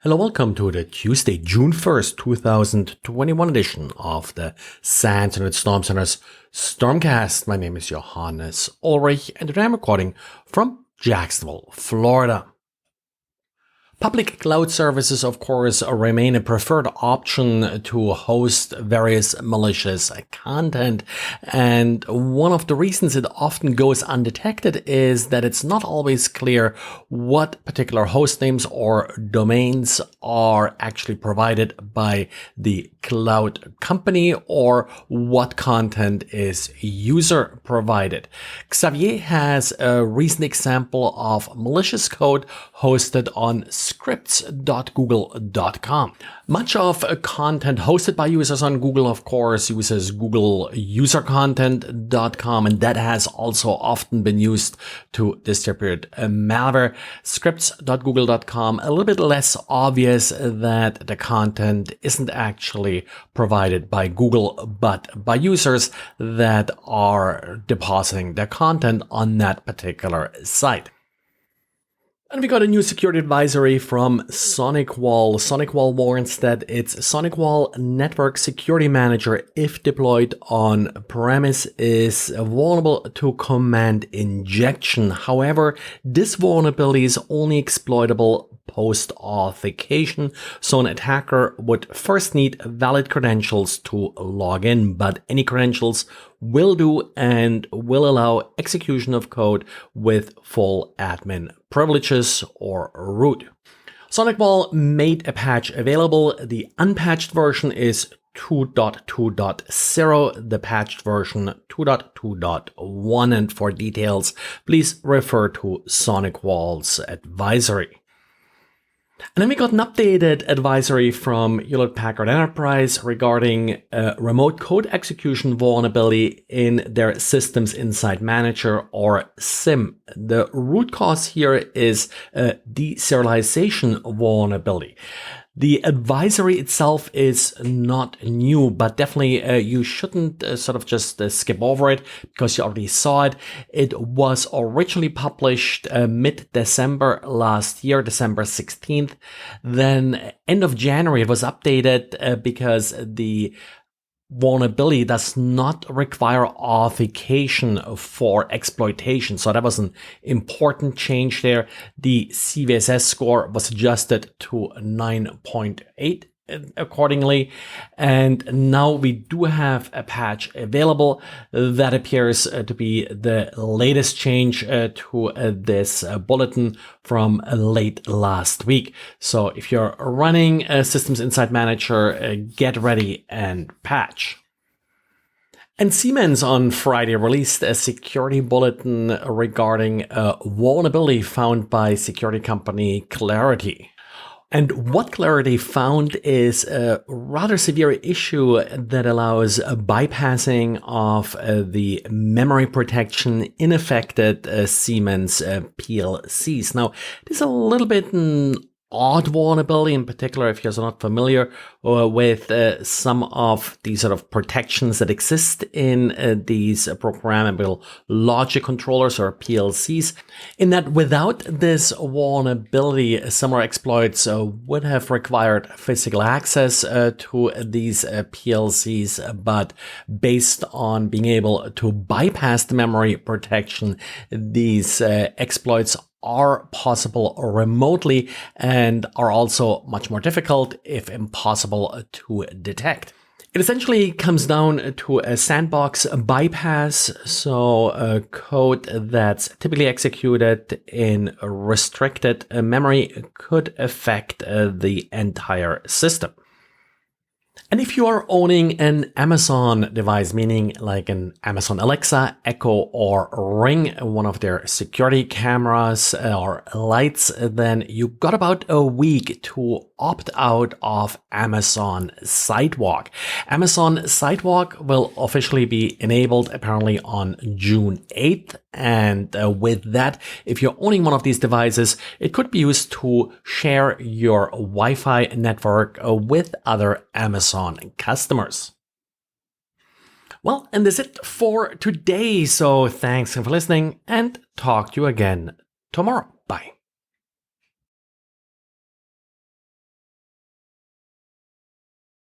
Hello, welcome to the Tuesday, June 1st, 2021 edition of the SANS Internet Storm Center's Stormcast. My name is Johannes Ulrich and today I'm recording from Jacksonville, Florida. Public cloud services, of course, remain a preferred option to host various malicious content. And one of the reasons it often goes undetected is that it's not always clear what particular host names or domains are actually provided by the cloud company or what content is user provided. Xavier has a recent example of malicious code hosted on scripts.google.com. Much of content hosted by users on Google, of course, uses Google usercontent.com, and that has also often been used to distribute malware. Scripts.google.com, a little bit less obvious that the content isn't actually provided by Google, but by users that are depositing their content on that particular site. And we got a new security advisory from SonicWall. SonicWall warns that its SonicWall Network Security Manager, if deployed on premise, is vulnerable to command injection. However, this vulnerability is only exploitable post-authentication, so an attacker would first need valid credentials to log in, but any credentials will do and will allow execution of code with full admin privileges or root. SonicWall made a patch available. The unpatched version is 2.2.0, the patched version 2.2.1, and for details, please refer to SonicWall's advisory. And then we got an updated advisory from Hewlett-Packard Enterprise regarding a remote code execution vulnerability in their Systems Insight Manager, or SIM. The root cause here is a deserialization vulnerability. The advisory itself is not new, but definitely you shouldn't sort of just skip over it because you already saw it. It was originally published mid-December last year, December 16th. Then end of January, it was updated because the vulnerability does not require authentication for exploitation. So that was an important change there. The CVSS score was adjusted to 9.8 accordingly. And now we do have a patch available that appears to be the latest change to this bulletin from late last week. So if you're running a Systems Insight Manager, get ready and patch. And Siemens on Friday released a security bulletin regarding a vulnerability found by security company Clarity. And what Clarity found is a rather severe issue that allows a bypassing of the memory protection in affected Siemens PLCs. Now, this is a little bit an odd vulnerability, in particular if you're not familiar with some of these sort of protections that exist in these programmable logic controllers or PLCs, in that without this vulnerability, similar exploits would have required physical access to these PLCs, but based on being able to bypass the memory protection, these exploits are possible remotely and are also much more difficult, if impossible, to detect. It essentially comes down to a sandbox bypass, so a code that's typically executed in restricted memory could affect the entire system. And if you are owning an Amazon device, meaning like an Amazon Alexa, Echo, or Ring, one of their security cameras or lights, then you got about a week to opt out of Amazon Sidewalk. Amazon Sidewalk will officially be enabled apparently on June 8th. And with that, if you're owning one of these devices, it could be used to share your Wi-Fi network with other Amazon customers. Well, and that's it for today. So thanks for listening and talk to you again tomorrow. Bye.